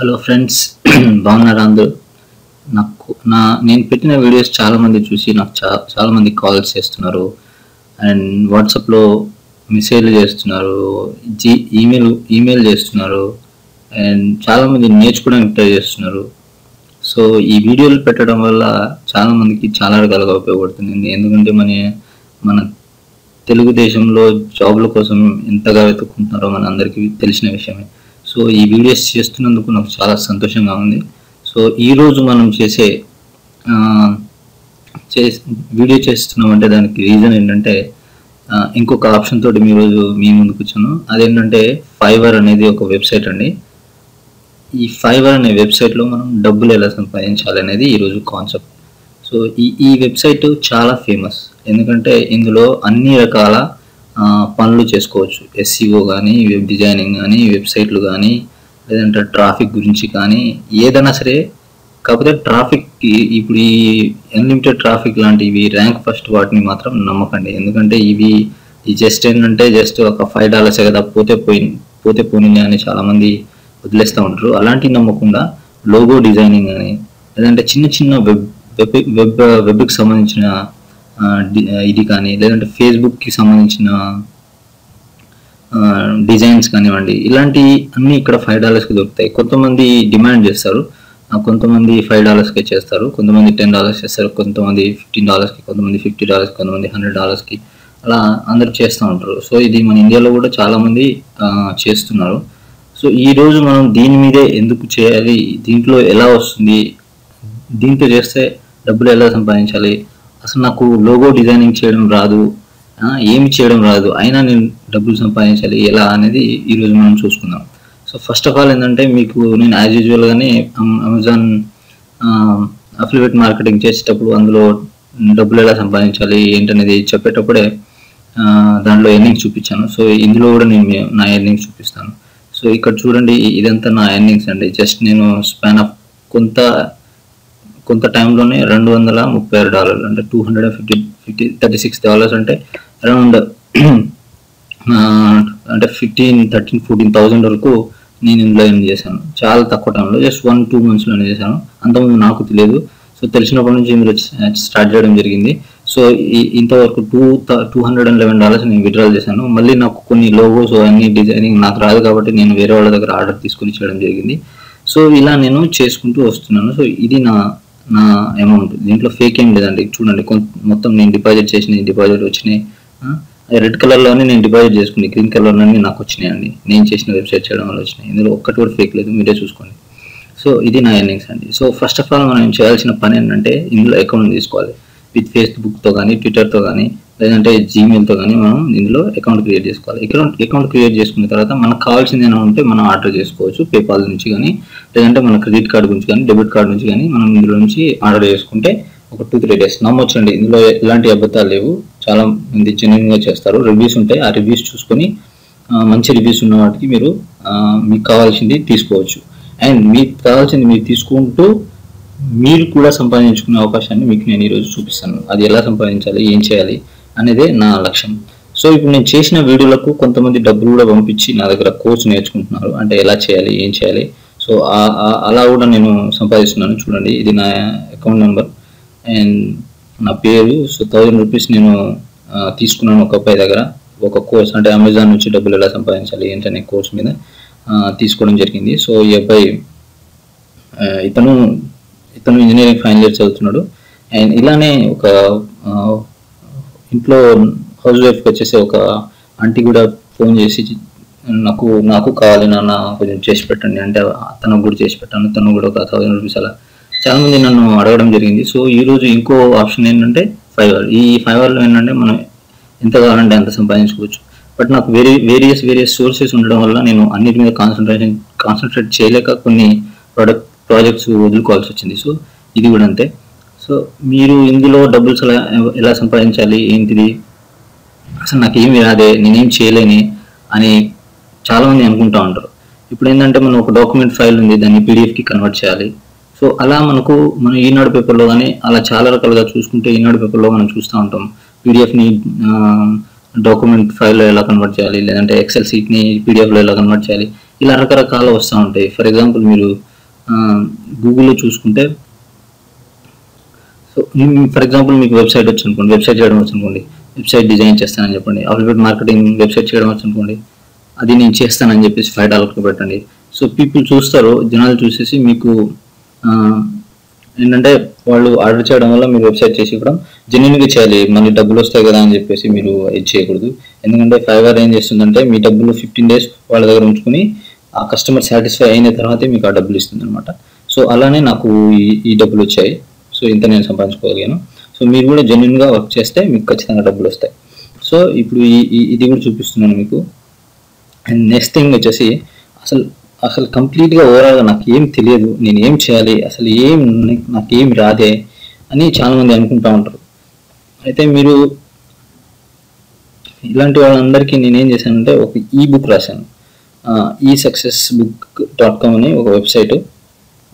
Hello friends, బాగున్నారా అందరూ? నేను పెట్టిన వీడియోస్ చాలామంది చూసి నాకు చాలామంది కాల్స్ చేస్తున్నారు అండ్ వాట్సాప్లో మెసేజ్లు చేస్తున్నారు, ఈమెయిల్ చేస్తున్నారు అండ్ చాలామంది నేర్చుకోవడానికి ట్రై చేస్తున్నారు. సో ఈ వీడియోలు పెట్టడం వల్ల చాలామందికి చాలా రకాలుగా ఉపయోగపడుతుంది. ఎందుకంటే మన తెలుగుదేశంలో జాబ్ల కోసం ఎంతగా వెతుక్కుంటున్నారో మన అందరికీ తెలిసిన విషయమే. సో ఈ వీడియోస్ చేస్తున్నందుకు నాకు చాలా సంతోషంగా ఉంది. సో ఈరోజు మనం వీడియో చేస్తున్నామంటే దానికి రీజన్ ఏంటంటే ఇంకొక ఆప్షన్ తోటి మీ ముందుకు వచ్చాను. అదేంటంటే ఫైవర్ అనేది ఒక వెబ్సైట్ అండి. ఈ ఫైవర్ అనే వెబ్సైట్లో మనం డబ్బులు ఎలా సంపాదించాలి అనేది ఈరోజు కాన్సెప్ట్. సో ఈ వెబ్సైట్ చాలా ఫేమస్, ఎందుకంటే ఇందులో అన్ని రకాల పనులు చేసుకోవచ్చు. SEO కానీ, వెబ్ డిజైనింగ్ కానీ, వెబ్సైట్లు కానీ, లేదంటే ట్రాఫిక్ గురించి కానీ, ఏదైనా సరే. కాకపోతే ట్రాఫిక్కి ఇప్పుడు ఈ అన్లిమిటెడ్ ట్రాఫిక్ లాంటివి ర్యాంక్ ఫస్ట్ వాటిని మాత్రం నమ్మకండి. ఎందుకంటే ఇవి జస్ట్ ఏంటంటే జస్ట్ ఒక $5 కదా, పోతే పోయింది అని చాలామంది వదిలేస్తూ ఉంటారు. అలాంటివి నమ్మకుండా లోగో డిజైనింగ్ కానీ, లేదంటే చిన్న వెబ్కి సంబంధించిన ఇది కానీ, లేదంటే ఫేస్బుక్కి సంబంధించిన డిజైన్స్ కానివ్వండి, ఇలాంటి అన్నీ ఇక్కడ $5కి దొరుకుతాయి. కొంతమంది డిమాండ్ చేస్తారు, కొంతమంది $5కే చేస్తారు, కొంతమంది $10 చేస్తారు, కొంతమంది $15కి, కొంతమంది $50, కొంతమంది $100కి, అలా అందరూ చేస్తూ ఉంటారు. సో ఇది మన ఇండియాలో కూడా చాలామంది చేస్తున్నారు. సో ఈరోజు మనం దీని మీదే ఎందుకు చేయాలి, దీంట్లో ఎలా వస్తుంది, దీంతో చేస్తే డబ్బులు ఎలా సంపాదించాలి, అసలు నాకు లోగో డిజైనింగ్ చేయడం రాదు, ఏమి చేయడం రాదు, అయినా నేను డబ్బులు సంపాదించాలి ఎలా అనేది ఈరోజు మనం చూసుకుందాం. సో ఫస్ట్ ఆఫ్ ఆల్ ఏంటంటే నేను యాజ్ యూజువల్గానే అమెజాన్ అఫిలియేట్ మార్కెటింగ్ చేసేటప్పుడు అందులో డబ్బులు ఎలా సంపాదించాలి ఏంటనేది చెప్పేటప్పుడే దాంట్లో ఎర్నింగ్స్ చూపించాను. సో ఇందులో కూడా నేను నా ఎర్నింగ్స్ చూపిస్తాను. సో ఇక్కడ చూడండి, ఇదంతా నా ఎర్నింగ్స్ అండి. జస్ట్ నేను స్పాన్ ఆఫ్ కొంత టైంలోనే $236 అంటే $36 అంటే అరౌండ్ అంటే 14,000 వరకు నేను ఇందులో ఎర్న్ చేశాను. చాలా తక్కువ టైంలో, జస్ట్ 1-2 monthsలోనే చేశాను. అంతకుముందు నాకు తెలియదు. సో తెలిసినప్పటి నుంచి ఇందులో స్టార్ట్ చేయడం జరిగింది. సో ఇంతవరకు $211 నేను విత్డ్రాల్ చేశాను. మళ్ళీ నాకు కొన్ని లోగోస్ అన్ని డిజైనింగ్ నాకు రాదు కాబట్టి నేను వేరే వాళ్ళ దగ్గర ఆర్డర్ తీసుకుని చేయడం జరిగింది. సో ఇలా నేను చేసుకుంటూ వస్తున్నాను. సో ఇది నా అమౌంట్. దీంట్లో ఫేక్ ఏం లేదండి. చూడండి, మొత్తం నేను డిపాజిట్ వచ్చినాయి. రెడ్ కలర్లోనే నేను డిపాజిట్ చేసుకుని, గ్రీన్ కలర్లోనే నాకు వచ్చినాయండి. నేను చేసిన వెబ్సైట్ చేయడం వల్ల వచ్చినాయి. ఇందులో ఒక్కటి కూడా ఫేక్ లేదు, మీరే చూసుకోండి. సో ఇది నా ఎర్నింగ్స్ అండి. సో ఫస్ట్ ఆఫ్ ఆల్ మనం చేయాల్సిన పని ఏంటంటే ఇందులో అకౌంట్ తీసుకోవాలి. విత్ ఫేస్బుక్తో కానీ, ట్విట్టర్తో కానీ, లేదంటే జీమెయిల్తో కానీ మనం ఇందులో అకౌంట్ క్రియేట్ చేసుకోవాలి. అకౌంట్ క్రియేట్ చేసుకున్న తర్వాత మనకు కావాల్సింది ఏమైనా ఉంటే మనం ఆర్డర్ చేసుకోవచ్చు. పేపాల్ నుంచి కానీ, లేదంటే మన క్రెడిట్ కార్డు నుంచి కానీ, డెబిట్ కార్డు నుంచి కానీ మనం ఇందులో నుంచి ఆర్డర్ చేసుకుంటే ఒక 2-3 days నమ్మొచ్చండి. ఇందులో ఎలాంటి అబద్ధాలు లేవు, చాలా మంది జెన్యున్గా చేస్తారు. రివ్యూస్ ఉంటాయి, ఆ రివ్యూస్ చూసుకొని మంచి రివ్యూస్ ఉన్న వాటికి మీకు కావాల్సింది తీసుకోవచ్చు. అండ్ మీకు కావాల్సింది మీరు తీసుకుంటూ మీరు కూడా సంపాదించుకునే అవకాశాన్ని మీకు నేను ఈరోజు చూపిస్తాను. అది ఎలా సంపాదించాలి, ఏం చేయాలి అనేదే నా లక్ష్యం. సో ఇప్పుడు నేను చేసిన వీడియోలకు కొంతమంది డబ్బులు కూడా పంపించి నా దగ్గర కోర్స్ నేర్చుకుంటున్నారు, అంటే ఎలా చేయాలి, ఏం చేయాలి. సో అలా కూడా నేను సంపాదిస్తున్నాను. చూడండి, ఇది నా అకౌంట్ నెంబర్ అండ్ నా పేరు. సో ₹1000 నేను తీసుకున్నాను ఒక అబ్బాయి దగ్గర, ఒక కోర్స్ అంటే అమెజాన్ నుంచి డబ్బులు ఎలా సంపాదించాలి ఏంటనే కోర్స్ మీద తీసుకోవడం జరిగింది. సో ఈ అబ్బాయి ఇతను ఇంజనీరింగ్ ఫైనల్ ఇయర్ చదువుతున్నాడు. అండ్ ఇలానే ఒక ఇంట్లో హౌస్ వైఫ్కి వచ్చేసి ఒక ఆంటీ కూడా ఫోన్ చేసి నాకు కావాలి నాన్న, కొంచెం చేసి పెట్టండి అంటే తనకు కూడా చేసి పెట్టాను. తను కూడా ఒక ₹1000 అలా చాలామంది నన్ను అడగడం జరిగింది. సో ఈరోజు ఇంకో ఆప్షన్ ఏంటంటే ఫైవర్. ఈ ఫైవర్లో ఏంటంటే మనం ఎంత కావాలంటే అంత సంపాదించుకోవచ్చు. బట్ నాకు వేరియస్ సోర్సెస్ ఉండడం వల్ల నేను అన్నిటి మీద కాన్సన్ట్రేట్ చేయలేక కొన్ని ప్రాజెక్ట్స్ వదులుకోవాల్సి వచ్చింది. సో ఇది కూడా అంతే. సో మీరు ఇందులో డబ్బులు ఎలా సంపాదించాలి, ఏంటిది, అసలు నాకు ఏమి రాదే, నేనేం చేయలేని అని చాలామంది అనుకుంటూ ఉంటారు. ఇప్పుడు ఏంటంటే మనం ఒక డాక్యుమెంట్ ఫైల్ ఉంది, దాన్ని PDFకి కన్వర్ట్ చేయాలి. సో అలా మన ఈనాడు పేపర్లో కానీ అలా చాలా రకాలుగా చూసుకుంటే ఈనాడు పేపర్లో మనం చూస్తూ ఉంటాం. PDFని డాక్యుమెంట్ ఫైల్లో ఎలా కన్వర్ట్ చేయాలి, లేదంటే ఎక్సెల్ షీట్ని PDFలో ఎలా కన్వర్ట్ చేయాలి, ఇలా రకరకాలు వస్తూ ఉంటాయి. ఫర్ ఎగ్జాంపుల్ మీరు గూగుల్లో చూసుకుంటే, సో ఫర్ ఎగ్జాంపుల్ మీకు వెబ్సైట్ వచ్చి అనుకోండి, వెబ్సైట్ చేయడం వచ్చి అనుకోండి, వెబ్సైట్ డిజైన్ చేస్తానని చెప్పండి. అఫిలియేట్ మార్కెటింగ్ వెబ్సైట్ చేయడం వచ్చి అనుకోండి, అది నేను చేస్తానని చెప్పేసి $5 పెట్టండి. సో పీపుల్ చూస్తారు, జనాలు చూసేసి మీకు ఏంటంటే వాళ్ళు ఆర్డర్ చేయడం వల్ల మీరు వెబ్సైట్ చేసి ఇవ్వడం జెన్యున్గా చేయాలి. మళ్ళీ డబ్బులు వస్తాయి కదా అని చెప్పేసి మీరు ఇది చేయకూడదు. ఎందుకంటే ఫైవర్ ఏం చేస్తుందంటే మీ డబ్బులు 15 days వాళ్ళ దగ్గర ఉంచుకుని ఆ కస్టమర్ సాటిస్ఫై అయిన తర్వాతే మీకు ఆ డబ్బులు ఇస్తుంది అనమాట. సో అలానే నాకు ఈ డబ్బులు వచ్చాయి. సో ఇంత నేను సంపాదించుకోగలిగాను. సో మీరు కూడా జెన్యున్గా వర్క్ చేస్తే మీకు ఖచ్చితంగా డబ్బులు వస్తాయి. సో ఇప్పుడు ఇది కూడా చూపిస్తున్నాను మీకు. అండ్ నెక్స్ట్ థింగ్ వచ్చేసి అసలు కంప్లీట్గా ఓవరాల్గా నాకు ఏం తెలియదు, నేను ఏం చేయాలి, అసలు నాకు ఏం రాదే అని చాలామంది అనుకుంటూ ఉంటారు. అయితే మీరు ఇలాంటి వాళ్ళందరికీ నేనేం చేశానంటే ఒక బుక్ రాశాను. esuccessbook.com అని ఒక వెబ్సైట్.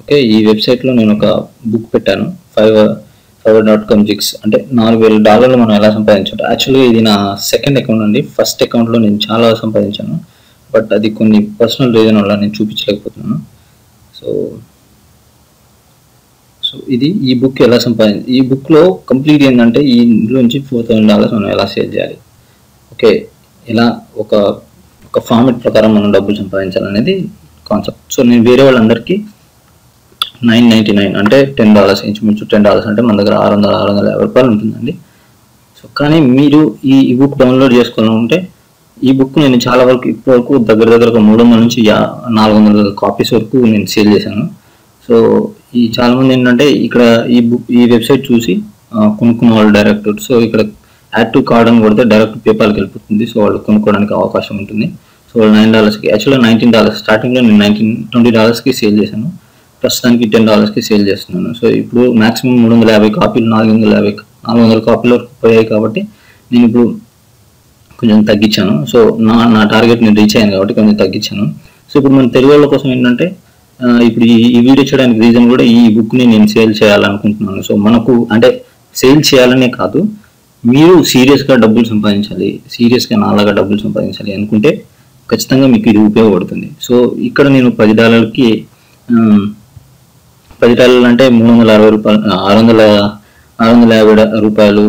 ఓకే, ఈ వెబ్సైట్లో నేను ఒక బుక్ పెట్టాను, fiverr.com జిగ్స్. అంటే $4,000 మనం ఎలా సంపాదించాలి. యాక్చువల్గా ఇది నా సెకండ్ అకౌంట్ అండి. ఫస్ట్ అకౌంట్లో నేను చాలా సంపాదించాను, బట్ అది కొన్ని పర్సనల్ రీజన్ వల్ల నేను చూపించలేకపోతున్నాను. సో ఇది ఈ బుక్ ఎలా ఈ బుక్లో కంప్లీట్ ఏంటంటే ఇందులోంచి $4,000 మనం ఎలా సేల్ చేయాలి, ఓకే, ఎలా ఒక ఫార్మెట్ ప్రకారం మనం డబ్బులు సంపాదించాలనేది కాన్సెప్ట్. సో నేను వేరే వాళ్ళందరికీ $9.99 అంటే $10, ఇంచుమించు $10 అంటే మన దగ్గర $650 ఉంటుందండి. సో కానీ మీరు ఈ బుక్ డౌన్లోడ్ చేసుకోవాలంటే ఈ బుక్ నేను చాలా వరకు ఇప్పటివరకు దగ్గర 300 నుంచి 400 కాపీస్ వరకు నేను సేల్ చేశాను. సో చాలామంది ఏంటంటే ఇక్కడ ఈ వెబ్సైట్ చూసి కొనుక్కున్న వాళ్ళు డైరెక్ట్, సో ఇక్కడ యాడ్ టు కార్డ్ అని కొడితే డైరెక్ట్ పేపాల్కి వెళ్ళిపోతుంది. సో వాళ్ళు కొనుక్కోవడానికి అవకాశం ఉంటుంది. సో వాళ్ళు $9కి, యాక్చువల్గా $19 స్టార్టింగ్లో నేను $20కి సేల్ చేశాను. ప్రస్తుతానికి $10కి సేల్ చేస్తున్నాను. సో ఇప్పుడు మాక్సిమం 350 కాపీలు 400 కాపీల వరకు పోయాయి కాబట్టి నేను ఇప్పుడు కొంచెం తగ్గించాను. సో నా టార్గెట్ నేను రీచ్ అయ్యాను కాబట్టి కొంచెం తగ్గించాను. సో ఇప్పుడు మన తెలుగు వాళ్ళ కోసం ఏంటంటే ఇప్పుడు ఈ వీడియో చేయడానికి రీజన్ కూడా ఈ బుక్ని నేను సేల్ చేయాలనుకుంటున్నాను. సో మనకు అంటే సేల్ చేయాలనే కాదు, మీరు సీరియస్గా డబ్బులు సంపాదించాలి, సీరియస్గా నాలాగా డబ్బులు సంపాదించాలి అనుకుంటే ఖచ్చితంగా మీకు ఇది ఉపయోగపడుతుంది. సో ఇక్కడ నేను $10కి $10 అంటే $360, $650,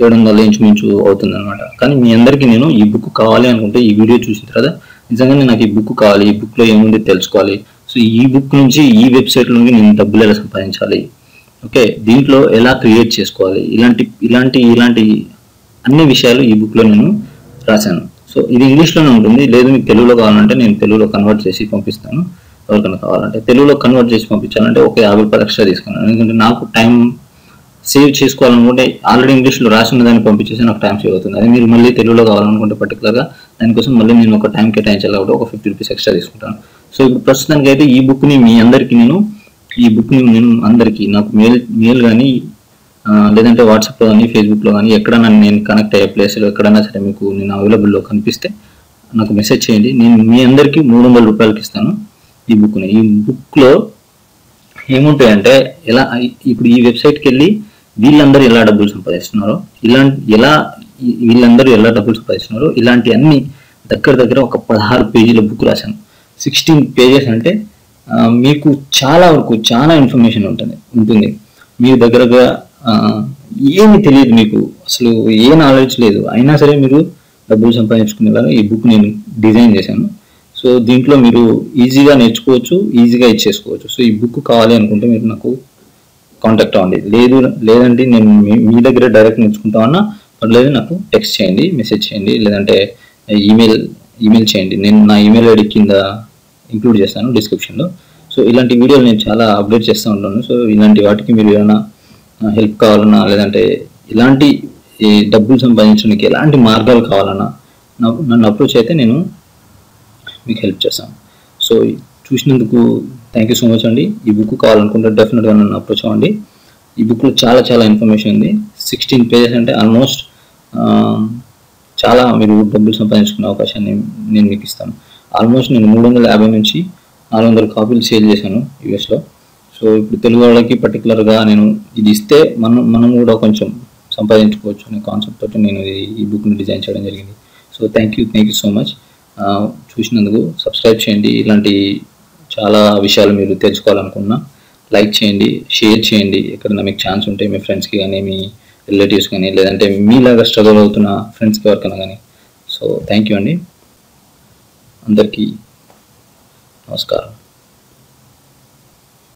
$700 ఇంచుమించు అవుతుంది అనమాట. కానీ మీ అందరికీ నేను ఈ బుక్ కావాలి అనుకుంటే ఈ వీడియో చూసిన తర్వాత నిజంగానే నాకు ఈ బుక్ కావాలి, ఈ బుక్లో ఏముంది తెలుసుకోవాలి. సో ఈ బుక్ నుంచి ఈ వెబ్సైట్ నుండి నేను డబ్బులు ఎలా సంపాదించాలి, ఓకే, దీంట్లో ఎలా క్రియేట్ చేసుకోవాలి, ఇలాంటి అన్ని విషయాలు ఈ బుక్లో నేను రాశాను. సో ఇది ఇంగ్లీష్లోనే ఉంటుంది, లేదు మీకు తెలుగులో కావాలంటే నేను తెలుగులో కన్వర్ట్ చేసి పంపిస్తాను. ఎవరికైనా కావాలంటే తెలుగులో కన్వర్ట్ చేసి పంపించాలంటే ఒక $50 ఎక్స్ట్రా తీసుకున్నాను. ఎందుకంటే నాకు టైం సేవ్ చేసుకోవాలనుకుంటే ఆల్రెడీ ఇంగ్లీష్లో రాసిన దాన్ని పంపించేసి నాకు టైం సేవ్ అవుతుంది. అది మీరు మళ్ళీ తెలుగులో కావాలనుకుంటే పర్టికులర్గా దానికోసం మళ్ళీ నేను ఒక టైం కేటాయించాలి కాబట్టి ఒక ₹50 ఎక్స్ట్రా తీసుకుంటాను. సో ఇప్పుడు ప్రస్తుతానికి అయితే ఈ బుక్ని నేను అందరికీ నాకు మెయిల్ కానీ లేదంటే వాట్సాప్లో కానీ ఫేస్బుక్లో కానీ ఎక్కడైనా నేను కనెక్ట్ అయ్యే ప్లేస్లో ఎక్కడైనా సరే మీకు నేను అవైలబుల్లో కనిపిస్తే నాకు మెసేజ్ చేయండి. నేను మీ అందరికీ $300 ఇస్తాను ఈ బుక్ని. ఈ బుక్లో ఏముంటాయంటే ఇప్పుడు ఈ వెబ్సైట్కి వెళ్ళి వీళ్ళందరూ ఎలా డబ్బులు సంపాదిస్తున్నారో, వీళ్ళందరూ ఎలా డబ్బులు సంపాదిస్తున్నారో ఇలాంటి అన్ని దగ్గర ఒక 16 పేజీల బుక్ రాశాను. 16 pages అంటే మీకు చాలా ఇన్ఫర్మేషన్ ఉంటుంది. మీ దగ్గరగా ఏమి తెలియదు, మీకు అసలు ఏ నాలెడ్జ్ లేదు, అయినా సరే మీరు డబ్బులు సంపాదించుకునేలాగా ఈ బుక్ నేను డిజైన్ చేశాను. సో దీంట్లో మీరు ఈజీగా నేర్చుకోవచ్చు, ఈజీగా ఇచ్చేసుకోవచ్చు. సో ఈ బుక్ కావాలి అనుకుంటే మీరు నాకు కాంటాక్ట్ అవ్వండి. లేదంటే నేను మీ దగ్గర డైరెక్ట్ నేర్చుకుంటామన్నా పర్లేదు, నాకు టెక్స్ట్ చేయండి, మెసేజ్ చేయండి, లేదంటే ఈమెయిల్ చేయండి. నేను నా ఈమెయిల్ ఐడి కింద ఇంక్లూడ్ చేస్తాను డిస్క్రిప్షన్లో. సో ఇలాంటి వీడియోలు నేను చాలా అప్డేట్ చేస్తూ ఉంటాను. సో ఇలాంటి వాటికి మీరు ఏమైనా హెల్ప్ కావాలన్నా, లేదంటే ఇలాంటి డబ్బులు సంపాదించడానికి ఎలాంటి మార్గాలు కావాలన్నా నన్ను అప్రోచ్ అయితే నేను మీకు హెల్ప్ చేస్తాను. సో చూసినందుకు థ్యాంక్ యూ సో మచ్ అండి. ఈ బుక్ కావాలనుకుంటే డెఫినెట్గా నన్ను అప్రోచ్ అవ్వండి. ఈ బుక్లో చాలా ఇన్ఫర్మేషన్ ఉంది. 16 pages అంటే ఆల్మోస్ట్ చాలా మీరు డబ్బులు సంపాదించుకునే అవకాశాన్ని నేను మీకు ఇస్తాను. ఆల్మోస్ట్ నేను 350 నుంచి 400 కాపీలు సేల్ చేశాను యూఎస్లో. సో ఇప్పుడు తెలుగు వాళ్ళకి పర్టికులర్గా నేను ఇది ఇస్తే మనం కూడా కొంచెం సంపాదించుకోవచ్చు అనే కాన్సెప్ట్ తోటి నేను ఈ బుక్ని డిజైన్ చేయడం జరిగింది. So thank you so much. చూసినందుకు సబ్స్క్రైబ్ చేయండి. ఇలాంటి చాలా విషయాలు మీరు తెలుసుకోవాలనుకున్నా లైక్ చేయండి, షేర్ చేయండి. ఎక్కడైనా మీకు ఛాన్స్ ఉంటే మీ ఫ్రెండ్స్కి కానీ, మీ రిలేటివ్స్ కానీ, లేదంటే మీలాగా స్ట్రగుల్ అవుతున్న ఫ్రెండ్స్కి ఎవరికైనా కానీ. సో థ్యాంక్ యూ అండి, అందరికీ నమస్కారం.